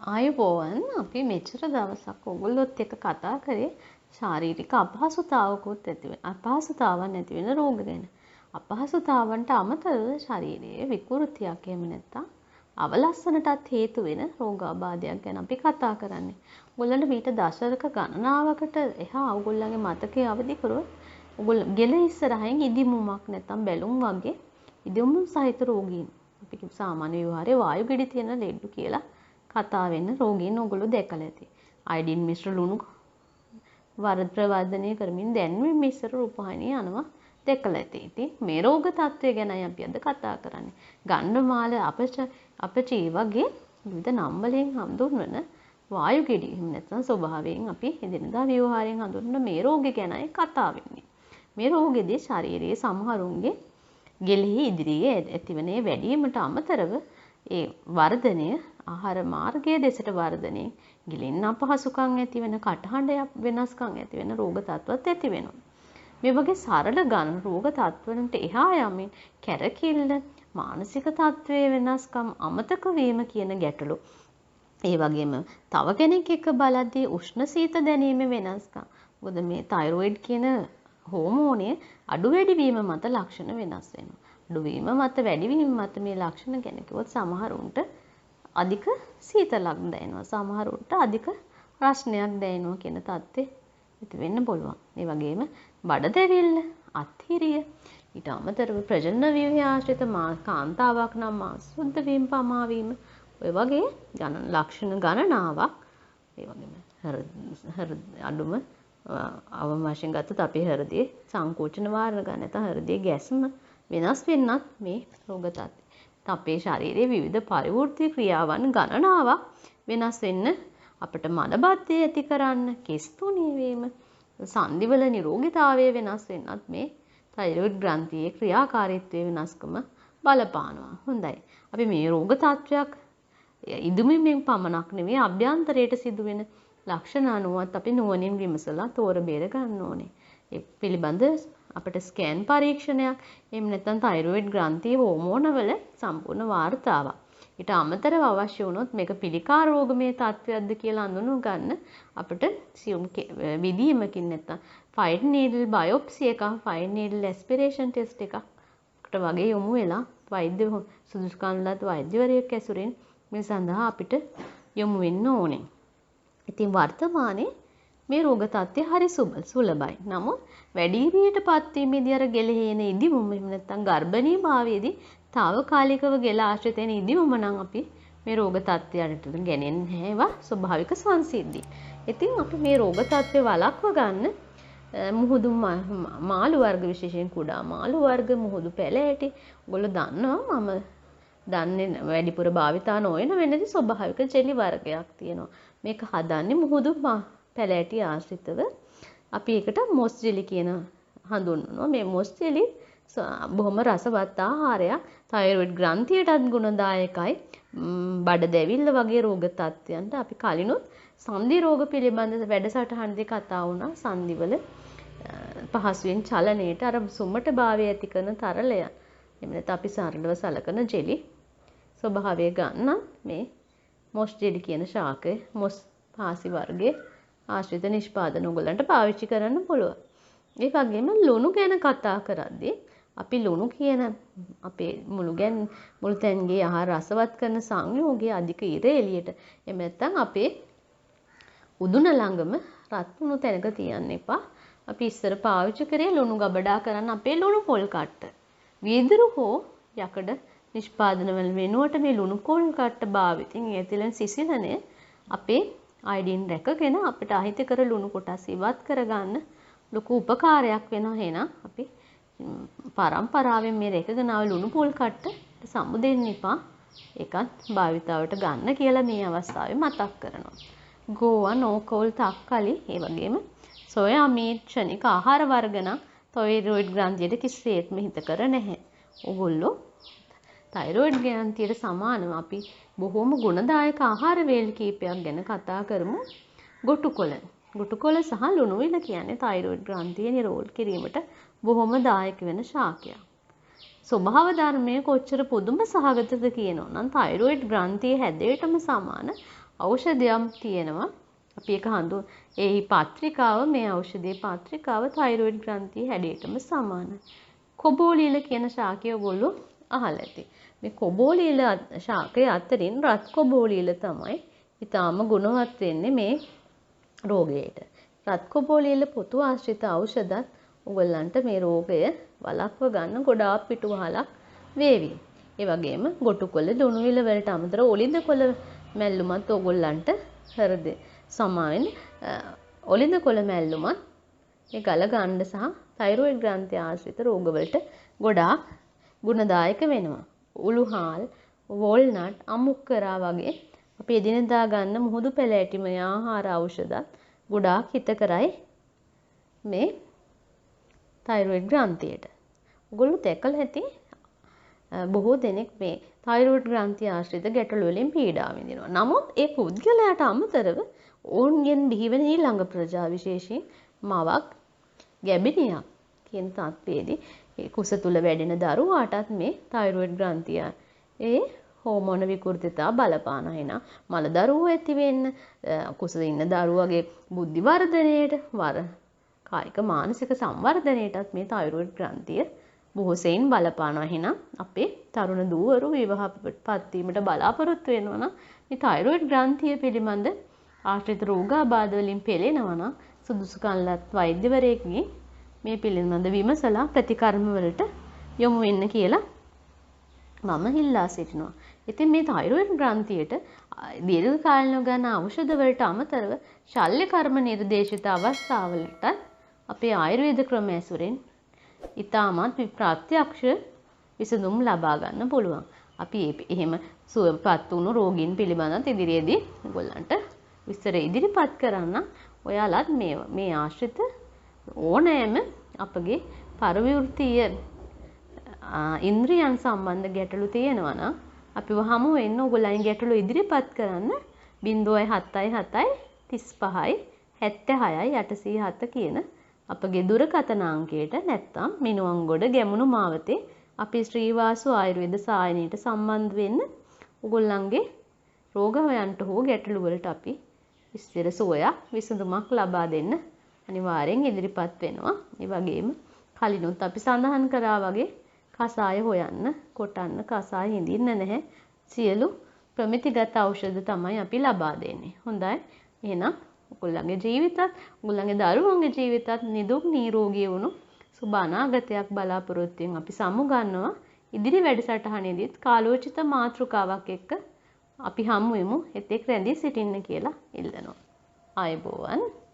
ආයුබෝවන් අපි මෙච්චර දවසක් ඔයගොල්ලොත් එක්ක කතා කරේ ශාරීරික අපහසුතාවකුත් අපහසුතාවක් නැති වෙන රෝග ගැන. අපහසුතාවන්ට අමතරව ශරීරයේ විකෘතියක් එහෙම නැත්නම් අවලස්සනටත් හේතු වෙන රෝගාබාධයක් ගැන අපි කතා කරන්නේ. ඔයගොල්ලන්ට මීට දශක ගණනාවකට එහා ඔයගොල්ලන්ගේ මතකයේ අවදි කරොත් ඔයගොල්ලෝ ගෙල ඉස්සරහින් ඉදිමුමක් නැත්නම් බැලුම් වගේ ඉදිමුම් සහිත රෝගීන් අපි සාමාන්‍ය විවහාරයේ වායු ගෙඩි තියෙන ලෙඩු කියලා කතා වෙන රෝගීන් ඔයගොල්ලෝ දැකලා ඇති. අයඩින් මිශ්‍ර ලුණු ප්‍රවර්ධනය කරමින් දැන් මේ ඉස්සර රූපවාහිනිය යනවා දැකලා ඇති. ඉතින් මේ රෝග තත්ත්වය ගැනයි අපි අද කතා කරන්නේ. ගණ්ඩමාල අපචී වගේ විවිධ නම් වලින් හඳුන්වන වායු ගෙඩි එහෙම නැත්නම් ස්වභාවයෙන් අපි එදිනදා ව්‍යවහාරයෙන් හඳුන්වන මේ රෝගය ගැනයි කතා වෙන්නේ. මේ රෝගෙදී ශාරීරියේ සමහරුන්ගේ ගෙලෙහි ඉදිරියේ ඇතිවන වැඩිවීමට අමතරව ඒ වර්ධනය ආහාර මාර්ගයේ දෙසට වර්ධනය ගිලින්න අපහසුකම් ඇති වෙන කටහඬ වෙනස්කම් ඇති වෙන රෝග තත්ත්වات ඇති වෙනවා. මේ වගේ සරල ගණ රෝග තත්ත්වවලට එහා යමින් කැරකිල්ල මානසික තත්ත්වයේ වෙනස්කම් අමතක වීම කියන ගැටලු. ඒ වගේම තව කෙනෙක් එක්ක බලද්දී උෂ්ණ සීත දැනීමේ වෙනස්කම්. මොකද මේ තයිරොයිඩ් කියන හෝමෝනය අඩු වැඩි වීම මත ලක්ෂණ වෙනස් වෙනවා. අඩු වීම මත වැඩි වීම මත මේ ලක්ෂණ ගැන කිව්වොත් සමහරුන්ට අධික සීතලක් දැනෙනවා. සමහරුන්ට අධික රස්නයක් දැනෙනවා කියන තත්ත්වෙ ඇති වෙන්න පුළුවන්. ඒ වගේම බඩ දැවිල්ල, අත්හිරිය, ඊට අමතරව ප්‍රජනන ව්‍යුහය ආශ්‍රිත කාන්තාවක් නම් සුද්ධ වීම පමා වීම ඔය වගේ ලක්ෂණ ගණනාවක් ඒ වගේම අඩුම අවම වශයෙන් ගත්තොත් අපේ හෘදයේ සංකෝචන වාරණ ගන්න නැත්නම් හෘදයේ ගැස්ම වෙනස් වෙන්නත් මේ රෝග තත්ත්වය. අපේ ශරීරයේ විවිධ පරිවෘත්ති ක්‍රියාවන් ගණනාවක් වෙනස් වෙන්න අපිට මලබද්ධය ඇති කරන්න කෙස් තුනී වීම සන්ධිවල නිරෝගීතාවය වෙනස් වෙන්නත් මේ තයිරොයිඩ් ග්‍රන්ථියේ ක්‍රියාකාරීත්වයේ වෙනස්කම බලපානවා. හොඳයි. අපි මේ රෝග තත්ත්වයක් ඉදුමෙන් පමණක් නෙවෙයි අභ්‍යන්තරයට සිදුවෙන ලක්ෂණ අනුවත් අපි නුවණින් විමසලා තෝර බේර ගන්න ඕනේ. ඒ පිළිබඳ අපිට ස්කෑන් පරීක්ෂණයක් එහෙම නැත්නම් තයිරොයිඩ් ග්‍රන්ථියේ හෝමෝනවල සම්පූර්ණ වාර්තාවක්. ඊට අමතරව අවශ්‍ය වුණොත් මේක පිළිකා රෝගමය තත්ත්වයක්ද කියලා අඳුන ගන්න අපිට සියුම් විදීමකින් නැත්නම් ෆයින් නීඩල් බයොප්සි එකක්, ෆයින් නීඩල් ඇස්පිරේෂන් ටෙස්ට් එකකට වගේ යොමු වෙලා වෛද්‍ය සුදුසුකම්ලත් වෛද්‍යවරයෙක් ඇසුරෙන් මේ සඳහා අපිට යොමු වෙන්න ඕනේ. ඉතින් වර්තමානයේ මේ රෝග තත්ත්වය හරි සුලභයි. නමුත් වැඩිහිටියට පත්වීමේදී අර ගෙලෙහි එන ඉදිමුම එහෙම නැත්නම් ගර්භණී භාවයේදී తాවකාලිකව ගෙල ආශ්‍රිත වෙන ඉදිමුම නම් අපි මේ රෝග තත්ත්වයට ගෙනෙන්නේ නැහැ. ඒවා ස්වභාවික සංසිද්ධි. ඉතින් අපි මේ රෝග තත්ත්වය වළක්ව ගන්න මුහුදු මාළු වර්ග විශේෂයෙන් කුඩා මාළු වර්ග මුහුදු පැලෑටි ඔයගොල්ලෝ දන්නවා මම දන්නේ වැඩිපුර භාවිතා නොවන වෙනදී ස්වභාවික ජෙලි වර්ගයක් තියෙනවා. මේක හදන්නේ මුහුදු පැලෑටි ආශ්‍රිතව. අපි ඒකට මොස් ජෙලි කියන හඳුන්වනවා. මේ මොස් ජෙලි බොහොම රසවත් ආහාරයක්. තයිරොයිඩ් ග්‍රන්ථියටත් ගුණදායකයි. බඩ දැවිල්ල වගේ රෝග තත්ත්වයන්ට අපි කලිනුත් සන්ධි රෝග පිළිබඳ වැඩසටහනදී කතා වුණා. සන්ධිවල පහසුවෙන් චලනයේට අර සුමට භාවය ඇති කරන තරලය. එහෙම නැත්නම් අපි සරලව සලකන ජෙලි ස්වභාවය ගන්න මේ මොස් ජෙලි කියන ශාකය මොස් පාසි වර්ගයේ ආශ්‍රිත නිෂ්පාදන උගලන්ට පාවිච්චි කරන්න පුළුවන්. ඒ වගේම ලුණු ගැන කතා කරද්දී අපි ලුණු කියන අපේ මුළු තැන්ගේ ආහාර රසවත් කරන සංයෝගයේ අධික ඉර එළියට එහෙම නැත්නම් අපේ උදුන ළඟම රත් වුණු තැනක තියන්න එපා. අපි ඉස්සර පාවිච්චි කරේ ලුණු ගබඩා කරන්න අපේ ලුණු පොල් කට්ට. වීදුරු හෝ යකඩ නිෂ්පාදන වල වෙනුවට මේ ලුණු පොල් කට්ට භාවිතින් ඇතිලෙන සිසිලනය අපේ අයඩින් රැකගෙන අපිට අහිතකර ලුණු කොටස් ඉවත් කරගන්න ලොකු උපකාරයක් වෙනවා. එහෙනම් අපි පරම්පරාවෙන් මේ රැකගෙන ආව ලුණු පොල් කට්ට සමු දෙන්න එපා. ඒකත් භාවිතාවට ගන්න කියලා මේ අවස්ථාවේ මතක් කරනවා. ගෝවා, නෝකෝල්, තක්කලි, ඒ වගේම සොයා මීට් ක්ෂණික ආහාර වර්ග නම් තයිරොයිඩ් ග්‍රන්ථියට කිසිසේත්ම හිතකර නැහැ. ඕගොල්ලෝ තයිරොයිඩ් ග්‍රන්ථියට සමානව අපි බොහොම ගුණදායක ආහාර වේල් කීපයක් ගැන කතා කරමු. ගොටුකොළ. ගොටුකොළ සහ ලුණු විල කියන්නේ තයිරොයිඩ් ග්‍රන්ථිය නිරෝධ කිරීමට බොහොම දායක වෙන ශාකයක්. ස්වභාව ධර්මයේ කොච්චර පුදුම සහගතද කියනවා නම් තයිරොයිඩ් ග්‍රන්ථියේ හැඩයටම සමාන ඖෂධයක් තියෙනවා. අපි ඒක ඒ පත්‍රිකාව මේ ඖෂධයේ පත්‍රිකාව තයිරොයිඩ් ග්‍රන්ථිය හැඩයටම සමානයි. කොබෝලියල කියන ශාකය ඔයගොල්ලෝ අහලා ඇති. මේ කොබෝලියල ශාකයේ අතරින් රත් කොබෝලියල තමයි ඊටාම ගුණවත් වෙන්නේ මේ රෝගයට. රත් කොබෝලියල පොතු ආශ්‍රිත ඖෂධත් ඔයගොල්ලන්ට මේ රෝගය වළක්ව ගන්න ගොඩාක් පිටුවහලක් වේවි. ඒ වගේම ගොටුකොළ ලුණු විල වලට අමතරව ඔලිඳ කොළ මැල්ලුමත් ඔයගොල්ලන්ට හෘද සමාවෙන් ඔලිඳ කොළ මැල්ලුමත් මේ ගල ගන්න සහ තයිරොයිඩ් ග්‍රන්ථි ආශ්‍රිත රෝගවලට ගොඩාක් ගුණදායක වෙනවා. උළුහාල්, වෝල්නට්, අමුක්කරා වගේ අපි එදිනෙදා ගන්න මුහුදු පෙළ ඇටිමය ආහාර ඖෂධත් ගොඩාක් හිතකරයි මේ තයිරොයිඩ් ග්‍රන්ථියට. ඔයගොල්ලෝ දැකලා ඇති බොහෝ දෙනෙක් මේ තයිරොයිඩ් ග්‍රන්ථිය ආශ්‍රිත ගැටලු වලින් පීඩා විඳිනවා. නමුත් ඒ පුද්ගලයාට අමතරව ඔවුන්ගෙන් බිහිවෙන ඊළඟ ප්‍රජා විශේෂයෙන් මවක් ගැබිනියක් කියන තත්ත්වයේදී ඒ කුස තුල වැඩෙන දරුවාටත් මේ තයිරොයිඩ් ග්‍රන්ථිය ඒ හෝමෝන විකෘතිතා බලපාන වෙනා මල දරුවෝ ඇති වෙන්න කුසල ඉන්න දරුවගේ බුද්ධි වර්ධනයට කායික මානසික සංවර්ධනයටත් මේ තයිරොයිඩ් ග්‍රන්ථිය බොහෝ සෙයින් බලපානවා. එහෙනම් අපේ තරුණ දූවරු විවාහපත් වීමට බලාපොරොත්තු වෙනවා නම් මේ තයිරොයිඩ් ග්‍රන්ථිය පිළිබඳ ආශ්‍රිත රෝගාබාධ වලින් පෙළෙනවා නම් සුදුසු කල්ලත් වෛද්‍යවරයෙක්ගෙන් මේ පිළිබඳ විමසලා ප්‍රතිකර්ම වලට යොමු වෙන්න කියලා මම ඉල්ලා සිටිනවා. ඉතින් මේ තයිරොයිඩ් ග්‍රන්ථියට දීර්ඝ කාලීනව ගන්න ඖෂධ වලට අමතරව ශල්‍ය කර්ම නිර්දේශිත අවස්ථාවලට අපේ ආයුර්වේද ක්‍රම ඇසුරෙන් ඉතාමත් ප්‍රත්‍යක්ෂ විසඳුම් ලබා ගන්න පුළුවන්. අපි එහෙම සුවපත් වුණු රෝගීන් පිළිබඳව ඉදිරියේදී ඔයගොල්ලන්ට විස්තර ඉදිරිපත් කරන්න. ඔයාලත් මේ ආශ්‍රිත ඕනෑම අපගේ පරිවෘත්තීය ඉන්ද්‍රියන් සම්බන්ධ ගැටලු තියෙනවා නම් අපිව හමු වෙන්න ඔයගොල්ලන් ගැටලු ඉදිරිපත් කරන්න 077 35 76 807 කියන අපගේ දුරකථන අංකයට නැත්නම් මිනුවන්ගොඩ ගැමුණු මාවතේ අපි ශ්‍රීවාසු ආයුර්වේද සායනයට සම්බන්ධ වෙන්න ඔයගොල්ලන්ගේ රෝග හොයන්ට හෝ ගැටලු වලට අපි විස්තර සෝයක් විසඳුමක් ලබා දෙන්න අනිවාර්යෙන් ඉදිරිපත් වෙනවා. ඒ වගේම කලිනුත් අපි සඳහන් කරා වගේ කසාය හොයන්න, කොටන්න, කසාය හිඳින්න නැහැ. සියලු ප්‍රමිතිගත ඖෂධ තමයි අපි ලබා දෙන්නේ. හොඳයි. එහෙනම් ඔයගොල්ලන්ගේ ජීවිතත්, ඔයගොල්ලන්ගේ දරුවන්ගේ ජීවිතත් නිදුක් නිරෝගී වුණු සුබ අනාගතයක් බලාපොරොත්තුෙන් අපි සමුගන්නවා. ඉදිරි වැඩසටහනේදීත් කාලෝචිත මාතෘකාවක් එක්ක අපි හමු වෙමු. එතෙක් රැඳී සිටින්න කියලා ඉල්ලනවා. ආයුබෝවන්.